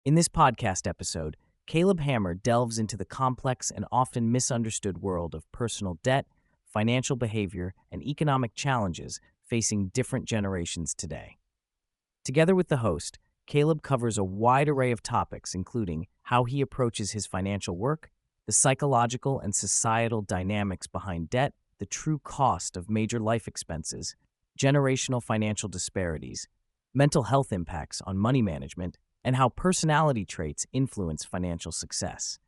In this podcast episode, Caleb Hammer delves into the complex and often misunderstood world of personal debt, financial behavior, and economic challenges facing different generations today. Together with the host, Caleb covers a wide array of topics, including how he approaches his financial work, the psychological and societal dynamics behind debt, the true cost of major life expenses, generational financial disparities, mental health impacts on money management, and how personality traits influence financial success.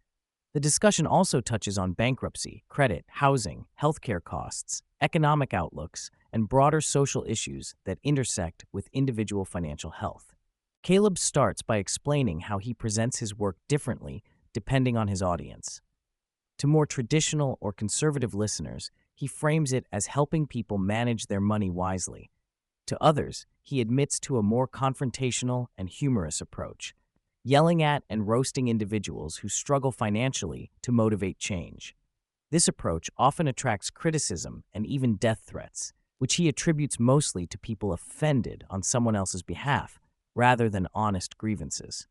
The discussion also touches on bankruptcy, credit, housing, healthcare costs, economic outlooks, and broader social issues that intersect with individual financial health. Caleb starts by explaining how he presents his work differently depending on his audience. To more traditional or conservative listeners, he frames it as helping people manage their money wisely. To others, he admits to a more confrontational and humorous approach, yelling at and roasting individuals who struggle financially to motivate change. This approach often attracts criticism and even death threats, which he attributes mostly to people offended on someone else's behalf rather than honest grievances.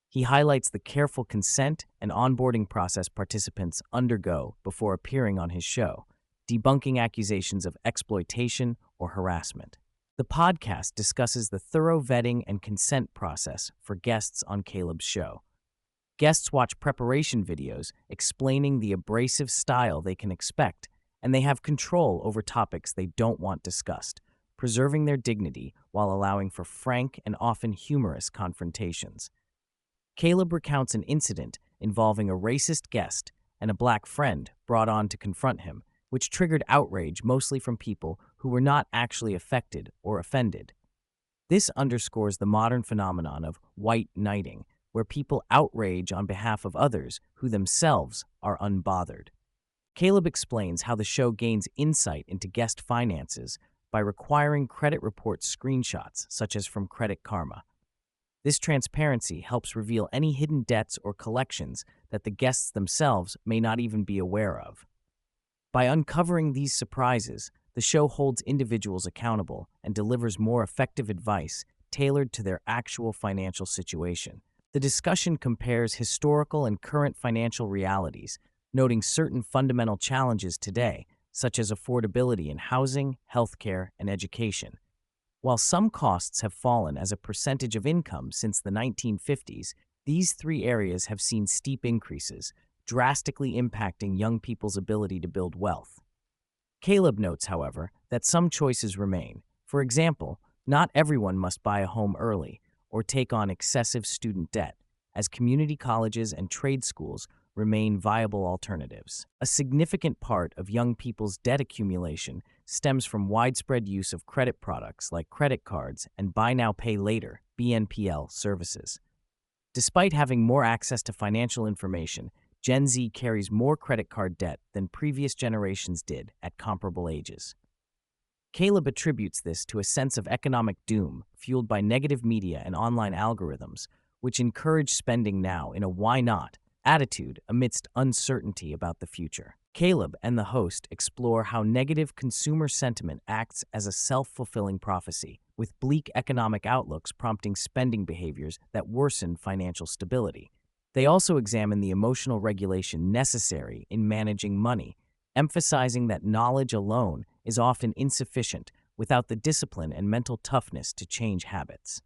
He highlights the careful consent and onboarding process participants undergo before appearing on his show, debunking accusations of exploitation or harassment. The podcast discusses the thorough vetting and consent process for guests on Caleb's show. Guests watch preparation videos explaining the abrasive style they can expect, and they have control over topics they don't want discussed, preserving their dignity while allowing for frank and often humorous confrontations. Caleb recounts an incident involving a racist guest and a black friend brought on to confront him, which triggered outrage mostly from people who were not actually affected or offended. This underscores the modern phenomenon of white knighting, where people outrage on behalf of others who themselves are unbothered. Caleb explains how the show gains insight into guest finances by requiring credit report screenshots, such as from Credit Karma. This transparency helps reveal any hidden debts or collections that the guests themselves may not even be aware of. By uncovering these surprises, the show holds individuals accountable and delivers more effective advice tailored to their actual financial situation. The discussion compares historical and current financial realities, noting certain fundamental challenges today, such as affordability in housing, healthcare, and education. While some costs have fallen as a percentage of income since the 1950s, these three areas have seen steep increases, drastically impacting young people's ability to build wealth. Caleb notes, however, that some choices remain. For example, not everyone must buy a home early or take on excessive student debt, as community colleges and trade schools remain viable alternatives. A significant part of young people's debt accumulation stems from widespread use of credit products like credit cards and buy now pay later (BNPL) services. Despite having more access to financial information, Gen Z carries more credit card debt than previous generations did at comparable ages. Caleb attributes this to a sense of economic doom fueled by negative media and online algorithms, which encourage spending now in a why not attitude amidst uncertainty about the future. Caleb and the host explore how negative consumer sentiment acts as a self-fulfilling prophecy, with bleak economic outlooks prompting spending behaviors that worsen financial stability. They also examine the emotional regulation necessary in managing money, emphasizing that knowledge alone is often insufficient without the discipline and mental toughness to change habits.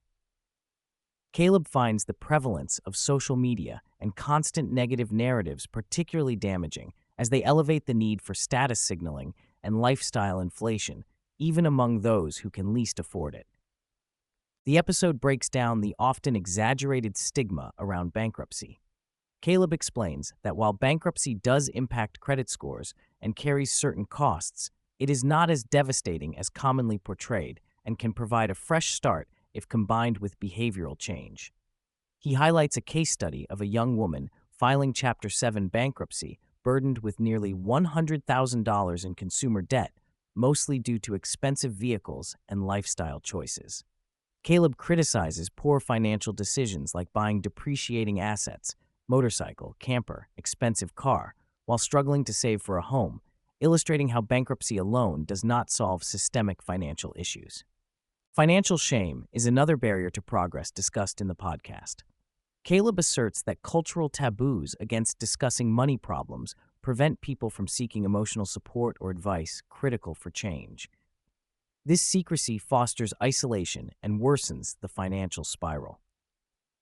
Caleb finds the prevalence of social media and constant negative narratives particularly damaging, as they elevate the need for status signaling and lifestyle inflation, even among those who can least afford it. The episode breaks down the often exaggerated stigma around bankruptcy. Caleb explains that while bankruptcy does impact credit scores and carries certain costs, it is not as devastating as commonly portrayed and can provide a fresh start if combined with behavioral change. He highlights a case study of a young woman filing Chapter 7 bankruptcy burdened with nearly $100,000 in consumer debt, mostly due to expensive vehicles and lifestyle choices. Caleb criticizes poor financial decisions like buying depreciating assets, motorcycle, camper, expensive car, while struggling to save for a home, illustrating how bankruptcy alone does not solve systemic financial issues. Financial shame is another barrier to progress discussed in the podcast. Caleb asserts that cultural taboos against discussing money problems prevent people from seeking emotional support or advice critical for change. This secrecy fosters isolation and worsens the financial spiral.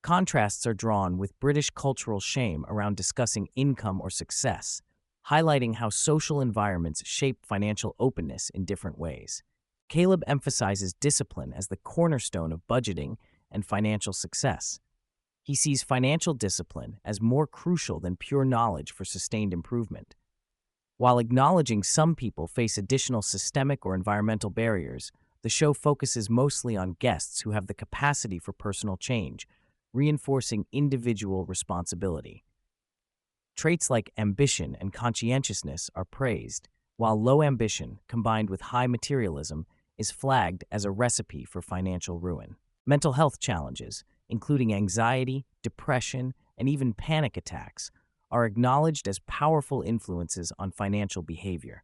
Contrasts are drawn with British cultural shame around discussing income or success, highlighting how social environments shape financial openness in different ways. Caleb emphasizes discipline as the cornerstone of budgeting and financial success. He sees financial discipline as more crucial than pure knowledge for sustained improvement. While acknowledging some people face additional systemic or environmental barriers, the show focuses mostly on guests who have the capacity for personal change, reinforcing individual responsibility. Traits like ambition and conscientiousness are praised, while low ambition, combined with high materialism, is flagged as a recipe for financial ruin. Mental health challenges, including anxiety, depression, and even panic attacks, are acknowledged as powerful influences on financial behavior.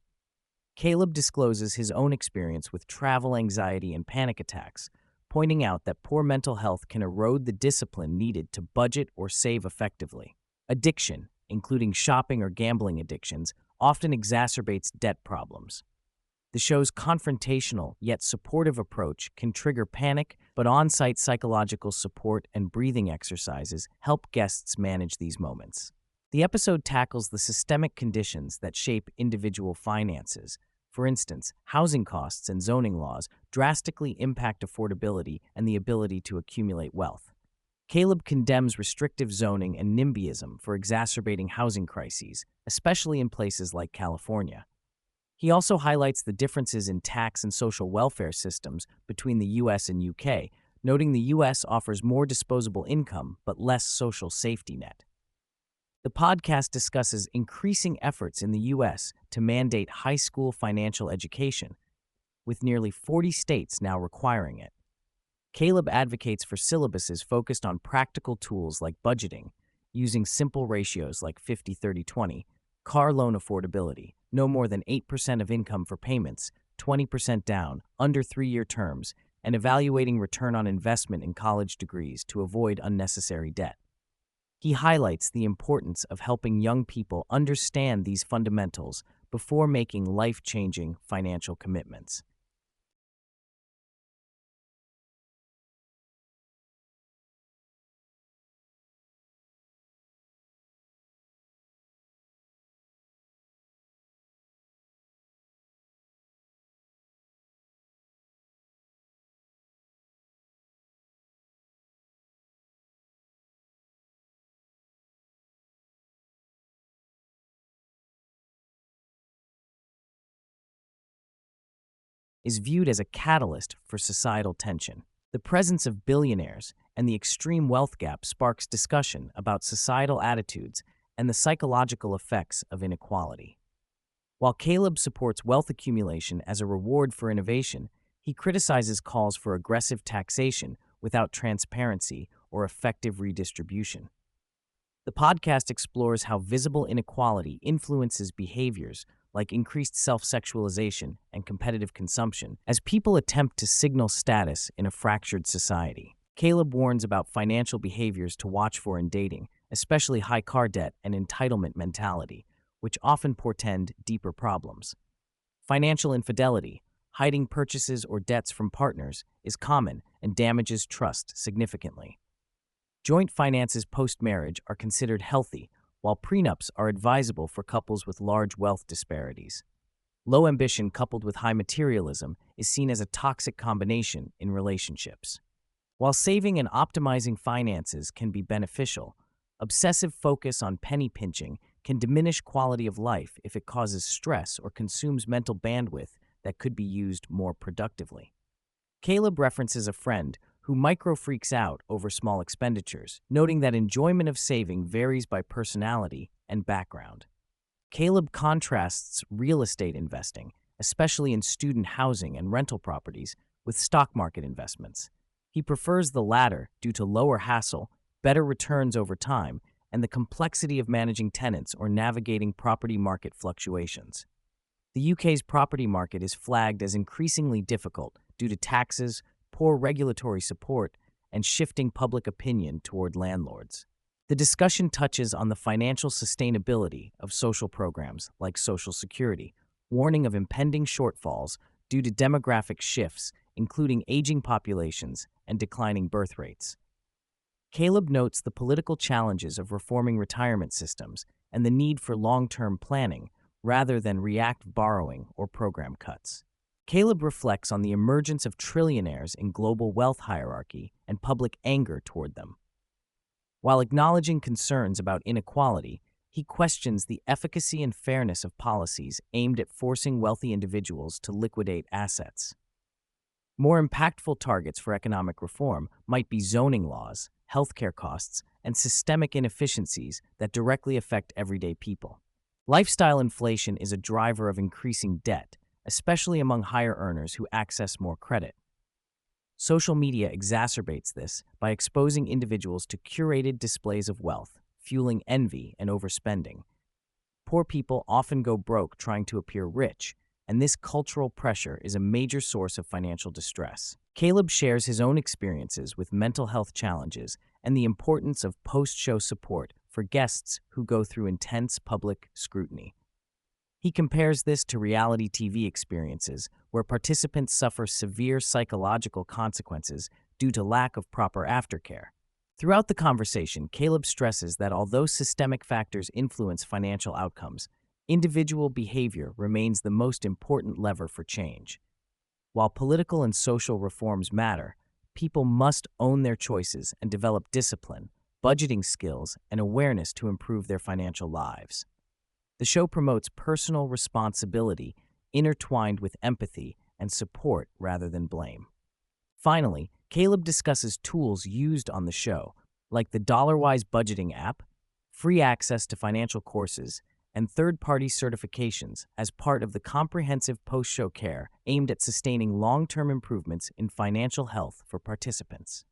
Caleb discloses his own experience with travel anxiety and panic attacks, pointing out that poor mental health can erode the discipline needed to budget or save effectively. Addiction, including shopping or gambling addictions, often exacerbates debt problems. The show's confrontational yet supportive approach can trigger panic, but on-site psychological support and breathing exercises help guests manage these moments. The episode tackles the systemic conditions that shape individual finances. For instance, housing costs and zoning laws drastically impact affordability and the ability to accumulate wealth. Caleb condemns restrictive zoning and NIMBYism for exacerbating housing crises, especially in places like California. He also highlights the differences in tax and social welfare systems between the US and UK, noting the US offers more disposable income but less social safety net. The podcast discusses increasing efforts in the U.S. to mandate high school financial education, with nearly 40 states now requiring it. Caleb advocates for syllabuses focused on practical tools like budgeting, using simple ratios like 50-30-20, car loan affordability, no more than 8% of income for payments, 20% down, under 3-year terms, and evaluating return on investment in college degrees to avoid unnecessary debt. He highlights the importance of helping young people understand these fundamentals before making life-changing financial commitments. Is viewed as a catalyst for societal tension. The presence of billionaires and the extreme wealth gap sparks discussion about societal attitudes and the psychological effects of inequality. While Caleb supports wealth accumulation as a reward for innovation, he criticizes calls for aggressive taxation without transparency or effective redistribution. The podcast explores how visible inequality influences behaviors like increased self-sexualization and competitive consumption as people attempt to signal status in a fractured society. Caleb warns about financial behaviors to watch for in dating, especially high car debt and entitlement mentality, which often portend deeper problems. Financial infidelity, hiding purchases or debts from partners, is common and damages trust significantly. Joint finances post-marriage are considered healthy, while prenups are advisable for couples with large wealth disparities. Low ambition coupled with high materialism is seen as a toxic combination in relationships. While saving and optimizing finances can be beneficial, obsessive focus on penny pinching can diminish quality of life if it causes stress or consumes mental bandwidth that could be used more productively. Caleb references a friend who micro-freaks out over small expenditures, noting that enjoyment of saving varies by personality and background. Caleb contrasts real estate investing, especially in student housing and rental properties, with stock market investments. He prefers the latter due to lower hassle, better returns over time, and the complexity of managing tenants or navigating property market fluctuations. The UK's property market is flagged as increasingly difficult due to taxes, poor regulatory support, and shifting public opinion toward landlords. The discussion touches on the financial sustainability of social programs like Social Security, warning of impending shortfalls due to demographic shifts, including aging populations and declining birth rates. Caleb notes the political challenges of reforming retirement systems and the need for long-term planning rather than reactive borrowing or program cuts. Caleb reflects on the emergence of trillionaires in global wealth hierarchy and public anger toward them. While acknowledging concerns about inequality, he questions the efficacy and fairness of policies aimed at forcing wealthy individuals to liquidate assets. More impactful targets for economic reform might be zoning laws, healthcare costs, and systemic inefficiencies that directly affect everyday people. Lifestyle inflation is a driver of increasing debt, especially among higher earners who access more credit. Social media exacerbates this by exposing individuals to curated displays of wealth, fueling envy and overspending. Poor people often go broke trying to appear rich, and this cultural pressure is a major source of financial distress. Caleb shares his own experiences with mental health challenges and the importance of post-show support for guests who go through intense public scrutiny. He compares this to reality TV experiences where participants suffer severe psychological consequences due to lack of proper aftercare. Throughout the conversation, Caleb stresses that although systemic factors influence financial outcomes, individual behavior remains the most important lever for change. While political and social reforms matter, people must own their choices and develop discipline, budgeting skills, and awareness to improve their financial lives. The show promotes personal responsibility intertwined with empathy and support rather than blame. Finally, Caleb discusses tools used on the show, like the DollarWise budgeting app, free access to financial courses, and third-party certifications as part of the comprehensive post-show care aimed at sustaining long-term improvements in financial health for participants.